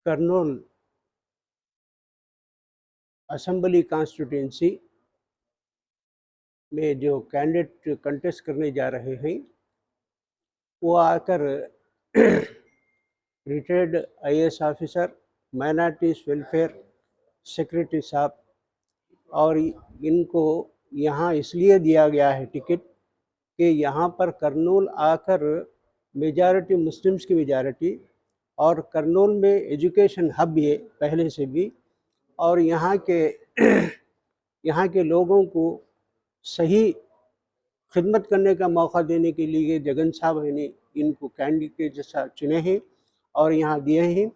Kurnool assembly constituency में जो candidate contest करने जा रहे हैं वो आकर retired IAS officer, minorities welfare secretary साहब, और इनको यहाँ इसलिए दिया गया है टिकट कि यहाँ पर कर्नूल आकर मेजॉरिटी मुस्लिम्स की मेजॉरिटी, और कर्नूल में एजुकेशन हब है पहले से भी, और यहाँ के लोगों को सही खिदमत करने का मौका देने के लिए जगन साहब ने इनको कैंडिडेट जैसा चुने हैं और यहाँ दिए हैं।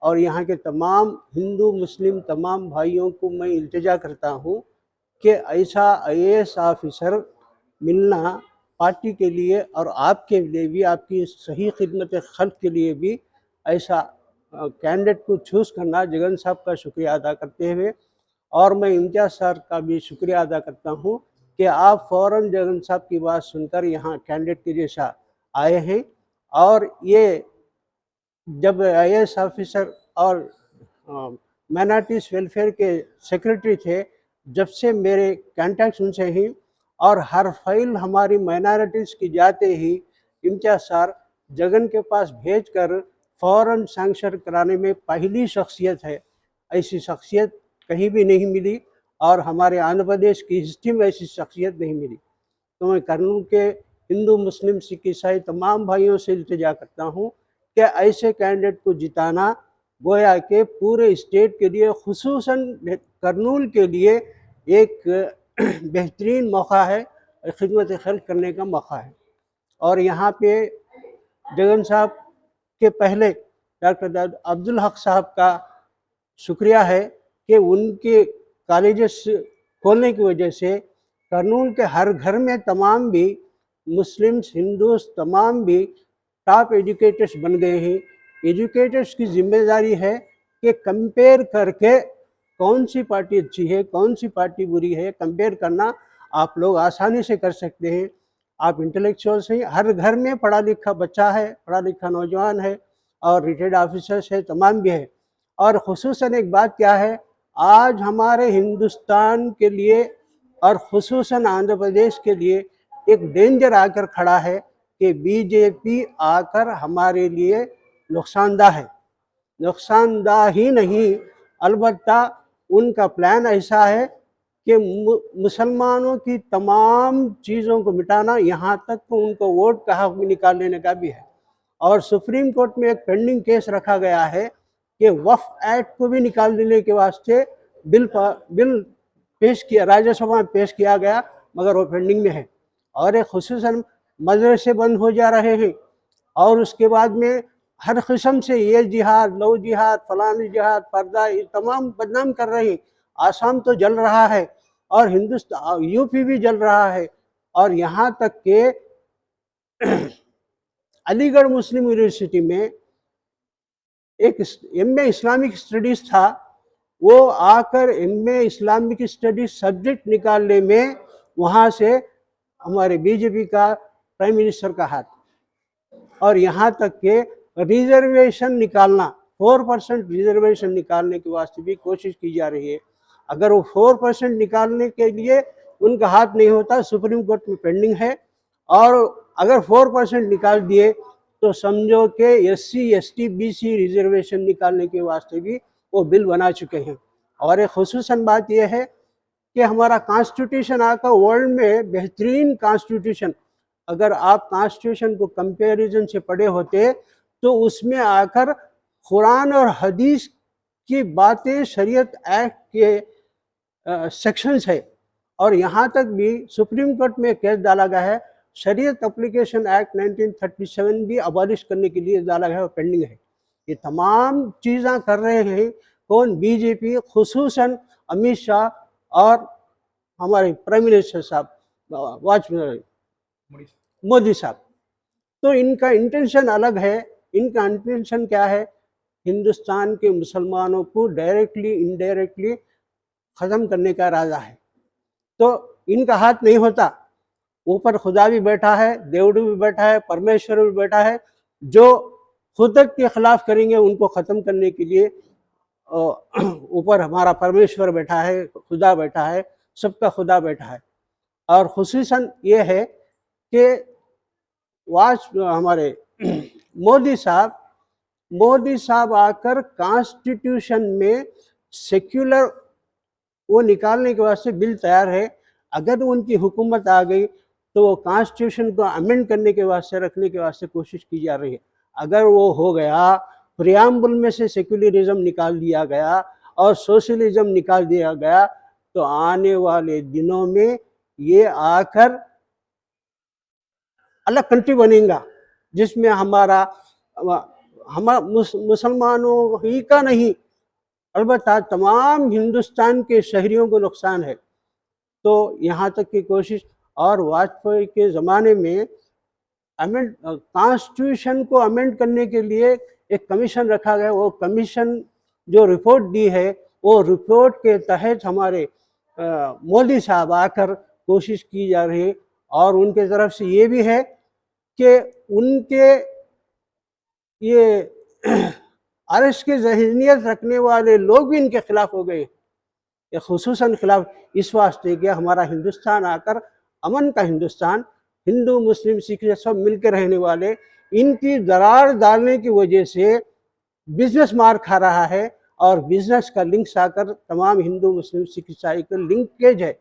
और यहाँ के तमाम हिंदू मुस्लिम तमाम भाइयों को मैं इल्तिजा करता हूँ कि ऐसा आईएएस ऑफिसर मिलना पार्टी के लिए और आपके लिए भी, आपकी सही खिदमत खल्क के लिए भी ऐसा कैंडिडेट को चूज़ करना जगन साहब का शुक्रिया अदा करते हुए, और मैं इम्तियाज़ सर का भी शुक्रिया अदा करता हूँ कि आप फ़ौरन जगन साहब की बात सुनकर यहाँ कैंडिडेट के जैसा आए हैं। और ये जब आईएएस ऑफिसर और माइनॉरिटीज़ वेलफेयर के सेक्रेटरी थे, जब से मेरे कॉन्टैक्ट्स उनसे ही, और हर फाइल हमारी माइनॉरिटीज़ की जाते ही इम्तियाज़ सर जगन के पास भेजकर फ़ौरन सैंक्शन कराने में पहली शख्सियत है। ऐसी शख्सियत कहीं भी नहीं मिली और हमारे आंध्र प्रदेश की हिस्ट्री में ऐसी शख्सियत नहीं मिली। तो मैं कर्नूल के हिंदू मुस्लिम सिख ईसाई तमाम भाइयों से इल्तिजा करता हूँ कि ऐसे कैंडिडेट को जिताना गोया के पूरे स्टेट के लिए, खुसूसन कर्नूल के लिए एक बेहतरीन मौका है, खिदमत खल्क करने का मौका है। और यहाँ पे जगन साहब के पहले डॉक्टर अब्दुल हक साहब का शुक्रिया है कि उनके कॉलेजेस खोलने की वजह से कर्नूल के हर घर में तमाम भी मुस्लिम्स हिंदूस तमाम भी टॉप एजुकेटर्स बन गए हैं। एजुकेटर्स की जिम्मेदारी है कि कंपेयर करके कौन सी पार्टी अच्छी है कौन सी पार्टी बुरी है, कंपेयर करना आप लोग आसानी से कर सकते हैं। आप इंटेलेक्चुअल्स हैं, हर घर में पढ़ा लिखा बच्चा है, पढ़ा लिखा नौजवान है और रिटायर्ड ऑफिसर्स है, तमाम भी है। और खुसूसन एक बात क्या है, आज हमारे हिंदुस्तान के लिए और खुसूसन आंध्र प्रदेश के लिए एक डेंजर आकर खड़ा है कि बीजेपी आकर हमारे लिए नुकसानदा है। नुकसानदा ही नहीं, अलबत्ता उनका प्लान ऐसा है कि मुसलमानों की तमाम चीज़ों को मिटाना, यहाँ तक तो उनको वोट का हक भी निकाल लेने का भी है। और सुप्रीम कोर्ट में एक पेंडिंग केस रखा गया है कि वक्फ एक्ट को भी निकाल देने के वास्ते बिल पेश किया, राज्यसभा में पेश किया गया, मगर वो पेंडिंग में है। और एक खुसूसन मदरसे बंद हो जा रहे हैं, और उसके बाद में हर किस्म से ये जिहाद, लव जिहाद, फलानी जिहाद, पर्दा, ये तमाम बदनाम कर रहे हैं। आसाम तो जल रहा है और हिंदुस्तान यूपी भी जल रहा है, और यहाँ तक के अलीगढ़ मुस्लिम यूनिवर्सिटी में एक एमए इस्लामिक स्टडीज़ था, वो आकर एमए इस्लामिक स्टडीज सब्जेक्ट निकालने में वहाँ से हमारे बीजेपी का प्राइम मिनिस्टर का हाथ। और यहाँ तक के रिजर्वेशन निकालना, 4% रिजर्वेशन निकालने के वास्ते भी कोशिश की जा रही है। अगर वो 4% निकालने के लिए उनका हाथ नहीं होता, सुप्रीम कोर्ट में पेंडिंग है, और अगर 4% निकाल दिए तो समझो कि SC ST BC रिजर्वेशन निकालने के वास्ते भी वो बिल बना चुके हैं। और एक खुसूसन बात यह है कि हमारा कॉन्स्टिट्यूशन आकर वर्ल्ड में बेहतरीन कॉन्स्टिट्यूशन, अगर आप कॉन्स्टिट्यूशन को कंपैरिजन से पढ़े होते तो उसमें आकर कुरान और हदीस की बातें, शरीयत एक्ट के सेक्शंस है। और यहाँ तक भी सुप्रीम कोर्ट में केस डाला गया है, शरीयत एप्लीकेशन एक्ट 1937 भी अबॉलिश करने के लिए डाला गया है और पेंडिंग है। ये तमाम चीज़ें कर रहे हैं कौन? बीजेपी, खुसूसन अमित शाह और हमारे प्राइम मिनिस्टर साहब वाजपेयी, मोदी साहब। तो इनका इंटेंशन अलग है। इनका इंटेंशन क्या है? हिंदुस्तान के मुसलमानों को डायरेक्टली इनडायरेक्टली ख़त्म करने का इरादा है। तो इनका हाथ नहीं होता, ऊपर खुदा भी बैठा है, देवड़ू भी बैठा है, परमेश्वर भी बैठा है, जो खुदत के खिलाफ करेंगे, उनको ख़त्म करने के लिए ऊपर हमारा परमेश्वर बैठा है, खुदा बैठा है, सबका खुदा बैठा है। और खुसूसन ये है कि हमारे मोदी साहब आकर कॉन्स्टिट्यूशन में सेक्युलर वो निकालने के वास्ते बिल तैयार है। अगर उनकी हुकूमत आ गई तो वो कॉन्स्टिट्यूशन को अमेंड करने के वास्ते, रखने के वास्ते कोशिश की जा रही है। अगर वो हो गया, प्रियम्बल में से सेक्युलरिज्म निकाल दिया गया और सोशलिज्म निकाल दिया गया, तो आने वाले दिनों में ये आकर अलग कंट्री बनेगा, जिसमें हमारा मुसलमानों ही का नहीं, अलबत्ता तमाम हिंदुस्तान के शहरियों को नुकसान है। तो यहाँ तक की कोशिश, और वाजपेयी के ज़माने में कॉन्स्टिट्यूशन को अमेंड करने के लिए एक कमीशन रखा गया। वो कमीशन जो रिपोर्ट दी है, वो रिपोर्ट के तहत हमारे मोदी साहब आकर कोशिश की जा रही है। और उनके तरफ से ये भी है कि उनके ये आरएस की ज़हनियत रखने वाले लोग भी इनके खिलाफ हो गए, खुसूसन खिलाफ इस वास्ते कि हमारा हिंदुस्तान आकर अमन का हिंदुस्तान, हिंदू मुस्लिम सिख सब मिलकर रहने वाले, इनकी दरार डालने की वजह से बिजनेस मार खा रहा है। और बिजनेस का लिंक्स आकर तमाम हिंदू मुस्लिम सिख ईसाई का लिंकेज है।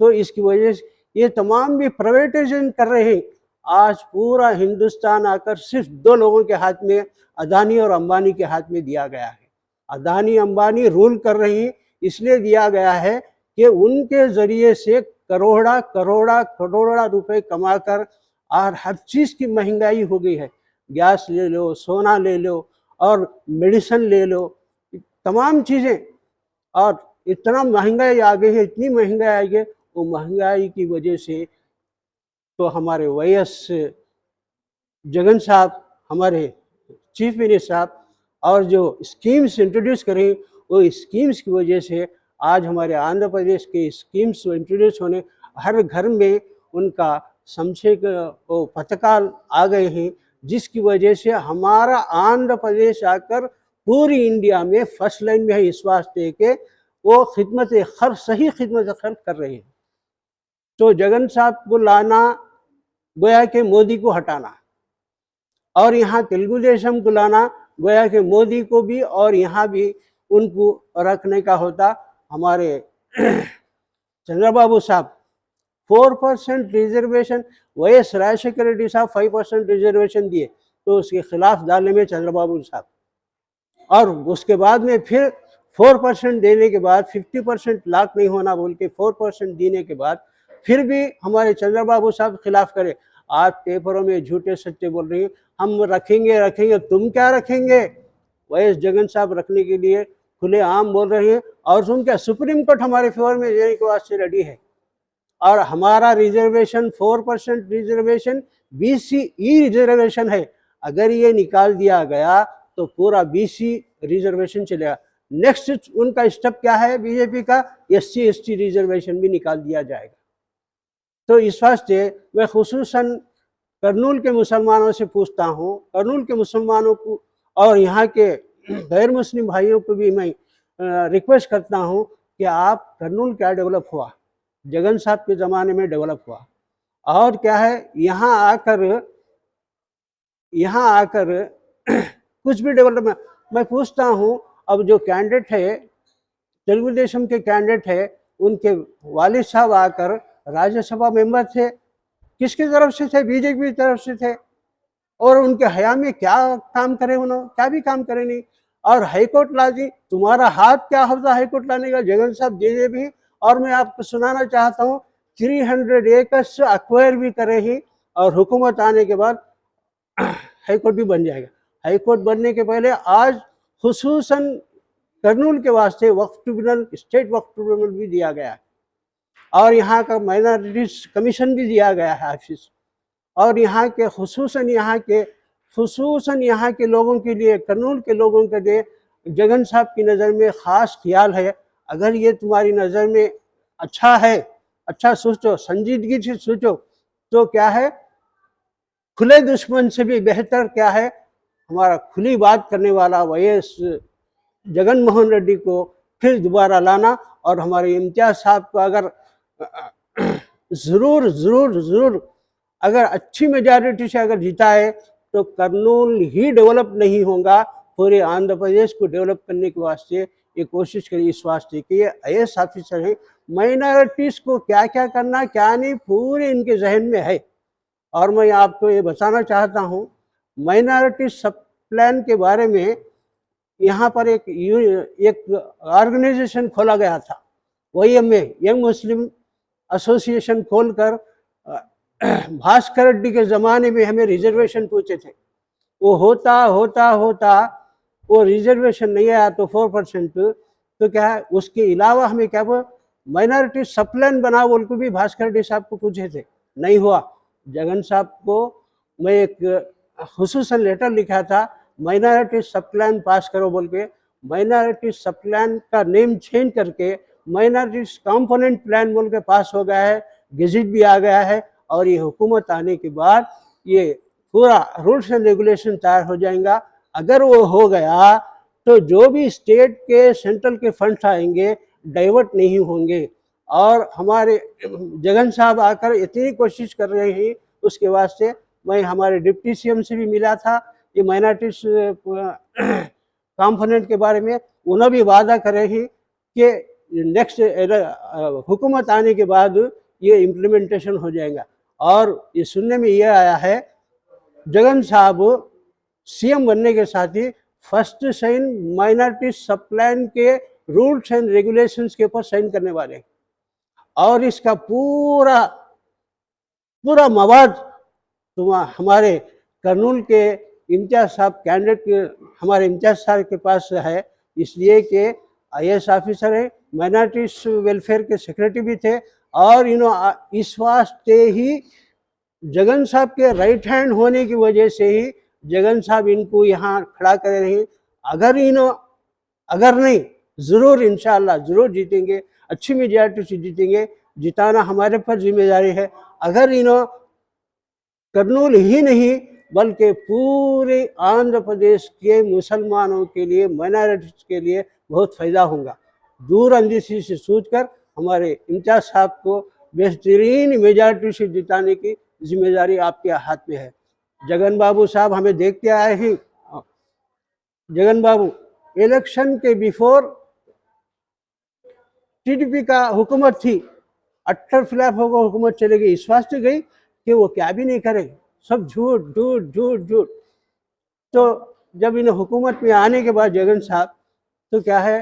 तो इसकी वजह से ये तमाम भी प्राइवेटाइजेशन कर रहे हैं। आज पूरा हिंदुस्तान आकर सिर्फ 2 लोगों के हाथ में, अदानी और अंबानी के हाथ में दिया गया है। अदानी अंबानी रूल कर रही हैं, इसलिए दिया गया है कि उनके ज़रिए से करोड़ा रुपए कमाकर, और हर चीज़ की महंगाई हो गई है। गैस ले लो, सोना ले लो और मेडिसिन ले लो, तमाम चीज़ें, और इतना महंगाई आ गई है, इतनी महंगाई आ गई। वो महंगाई की वजह से तो हमारे वाईएस जगन साहब, हमारे चीफ मिनिस्टर साहब, और जो स्कीम्स इंट्रोड्यूस करें, वो स्कीम्स की वजह से आज हमारे आंध्र प्रदेश के स्कीम्स इंट्रोड्यूस होने, हर घर में उनका समझे वो पथकाल आ गए हैं, जिसकी वजह से हमारा आंध्र प्रदेश आकर पूरी इंडिया में फर्स्ट लाइन में है, इस वास्ते के वो सही खिदमत खर्च कर रहे हैं। तो जगन साहब को लाना गोया के मोदी को हटाना, और यहाँ तेलुगु देशम को लाना गोया के मोदी को भी और यहाँ भी उनको रखने का होता। हमारे चंद्रबाबू साहब 4% रिजर्वेशन, वाईएस राजशेखर रेड्डी साहब 5% रिजर्वेशन दिए, तो उसके खिलाफ डालने में चंद्रबाबू साहब, और उसके बाद में फिर 4% देने के बाद 50% लाख नहीं होना बोल के 4% देने के बाद फिर भी हमारे चंद्रबाबू साहब खिलाफ करे। आज पेपरों में झूठे सच्चे बोल रही हैं, हम रखेंगे, तुम क्या रखेंगे? वाईएस जगन साहब रखने के लिए खुले आम बोल रहे हैं, और तुम क्या, सुप्रीम कोर्ट हमारे फेवर में देने के वास्ते रेडी है। और हमारा रिजर्वेशन 4% रिजर्वेशन BCE रिजर्वेशन है, अगर ये निकाल दिया गया तो पूरा BC रिजर्वेशन चलेगा। नेक्स्ट उनका स्टेप क्या है बीजेपी का, SC/ST रिजर्वेशन भी निकाल दिया जाएगा। तो इस वास्ते मैं खुसूसन करनूल के मुसलमानों से पूछता हूँ, करनूल के मुसलमानों को और यहाँ के गैर मुस्लिम भाइयों को भी मैं रिक्वेस्ट करता हूँ कि आप करनूल क्या डेवलप हुआ, जगन साहब के ज़माने में डेवलप हुआ, और क्या है यहाँ आकर कुछ भी डेवलपमेंट। मैं पूछता हूँ, अब जो कैंडिडेट है, तेलुगु देशम के कैंडिडेट है, उनके वालिद साहब आकर राज्यसभा मेंबर थे, किसकी तरफ से थे? बीजेपी की तरफ से थे। और उनके हया में क्या काम करे उन्होंने? क्या भी काम करे नहीं। और हाईकोर्ट ला दी, तुम्हारा हाथ क्या होता हाईकोर्ट लाने का? जगन साहब दे भी। और मैं आपको सुनाना चाहता हूँ, 300 एकर्स अक्वायर भी करे ही, और हुकूमत आने के बाद हाईकोर्ट भी बन जाएगा। हाईकोर्ट बनने के पहले आज खुसूसन करनूल के वास्ते वक्फ ट्रिब्यूनल, स्टेट वक्फ ट्रिब्यूनल भी दिया गया है, और यहाँ का माइनॉरिटीज कमीशन भी दिया गया है ऑफिस। और यहाँ के खुसूसन यहाँ के लोगों के लिए, करनूल के लोगों के लिए जगन साहब की नज़र में ख़ास ख्याल है। अगर ये तुम्हारी नज़र में अच्छा है, अच्छा सोचो, संजीदगी से सोचो, तो क्या है, खुले दुश्मन से भी बेहतर क्या है, हमारा खुली बात करने वाला वाईएस जगन मोहन रेड्डी को फिर दोबारा लाना और हमारे इम्तियाज साहब को अगर ज़रूर ज़रूर ज़रूर अगर अच्छी मेजॉरिटी से अगर जीता है तो कर्नूल ही डेवलप नहीं होगा, पूरे आंध्र प्रदेश को डेवलप करने के वास्ते ये कोशिश करिए, इस वास्ते कि ये आईएएस ऑफिसर हैं, माइनॉरिटीज़ को क्या क्या करना क्या नहीं पूरे इनके जहन में है। और मैं आपको ये बताना चाहता हूँ, माइनॉरिटी सब प्लान के बारे में यहाँ पर एक ऑर्गेनाइजेशन खोला गया था, OMA यंग मुस्लिम एसोसिएशन खोलकर भास्कर रेड्डी के ज़माने में हमें रिजर्वेशन पूछे थे, वो होता होता होता वो रिजर्वेशन नहीं आया तो 4%, तो क्या है उसके अलावा हमें क्या वो माइनॉरिटी सब प्लान बना बोल के भी भास्कर रेड्डी साहब को पूछे थे, नहीं हुआ। जगन साहब को मैं एक खुसूसन लेटर लिखा था, माइनॉरिटी सब प्लान पास करो बोल के, माइनॉरिटी सब प्लान का नेम चेंज करके माइनॉरिटी कंपोनेंट प्लान बोल के पास हो गया है, गेजेट भी आ गया है। और ये हुकूमत आने के बाद ये पूरा रूल्स एंड रेगुलेशन तैयार हो जाएगा। अगर वो हो गया तो जो भी स्टेट के सेंट्रल के फंड्स आएंगे डाइवर्ट नहीं होंगे। और हमारे जगन साहब आकर इतनी कोशिश कर रहे हैं, उसके वास्ते मैं हमारे डिप्टी CM से भी मिला था, ये माइनॉरिटीज कंपोनेंट के बारे में उन्होंने भी वादा कर रहे हैं कि नेक्स्ट हुकूमत आने के बाद ये इम्प्लीमेंटेशन हो जाएगा। और ये सुनने में ये आया है जगन साहब CM बनने के साथ ही फर्स्ट साइन माइनॉरिटी सब प्लान के रूल्स एंड रेगुलेशंस के ऊपर साइन करने वाले हैं। और इसका पूरा पूरा मवाद हमारे कर्नूल के इम्तियाज साहब कैंडिडेट के हमारे इम्तियाज साहब के पास है, इसलिए कि IAS ऑफिसर है, माइनॉरिटीज वेलफेयर के सेक्रेटरी भी थे। और इस वास्ते ही जगन साहब के राइट हैंड होने की वजह से ही जगन साहब इनको यहाँ खड़ा कर रहे हैं। अगर नहीं ज़रूर इंशाअल्लाह ज़रूर जीतेंगे, अच्छी मेजॉरिटी से जीतेंगे, जिताना हमारे पर जिम्मेदारी है। अगर कर्नूल ही नहीं बल्कि पूरे आंध्र प्रदेश के मुसलमानों के लिए, माइनॉरिटीज के लिए बहुत फ़ायदा होगा। दूर अंदेशी से सोचकर हमारे इम्तियाज साहब को बेहतरीन मेजॉरिटी से जिताने की जिम्मेदारी आपके हाथ में है। जगन बाबू साहब हमें देखते आए हैं, जगन बाबू इलेक्शन के बिफोर TDP का हुकूमत थी, अट्टर खिलाफ होकर हुकूमत चले गई, इस वास्ते गई कि वो क्या भी नहीं करे, सब झूठ झूठ झूठ झूठ। तो जब इन हुकूमत में आने के बाद जगन साहब तो क्या है,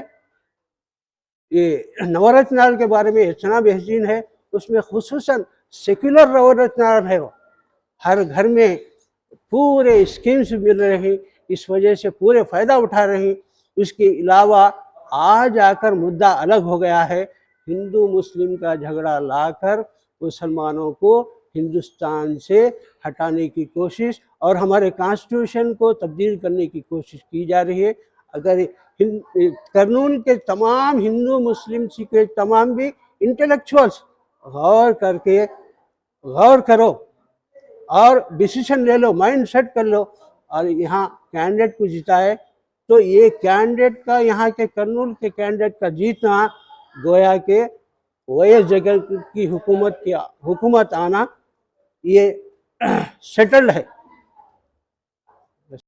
ये नवरत्नाल के बारे में इतना बेहतरीन है, उसमें खुसूसन सेक्युलर नवरत्नाल है, वो हर घर में पूरे स्कीम्स मिल रहे हैं, इस वजह से पूरे फ़ायदा उठा रहे हैं। उसके अलावा आज आकर मुद्दा अलग हो गया है, हिंदू मुस्लिम का झगड़ा लाकर मुसलमानों को हिंदुस्तान से हटाने की कोशिश और हमारे कॉन्स्टिट्यूशन को तब्दील करने की कोशिश की जा रही है। अगर कर्नूल के तमाम हिंदू मुस्लिम के तमाम भी इंटेलेक्चुअल्स गौर करो और डिसीजन ले लो, माइंड सेट कर लो और यहाँ कैंडिडेट को जिताए, तो ये कैंडिडेट का, यहाँ के कर्नूल के कैंडिडेट का जीतना गोया के वाईएस जगन की हुकूमत आना ये सेटल्ड है।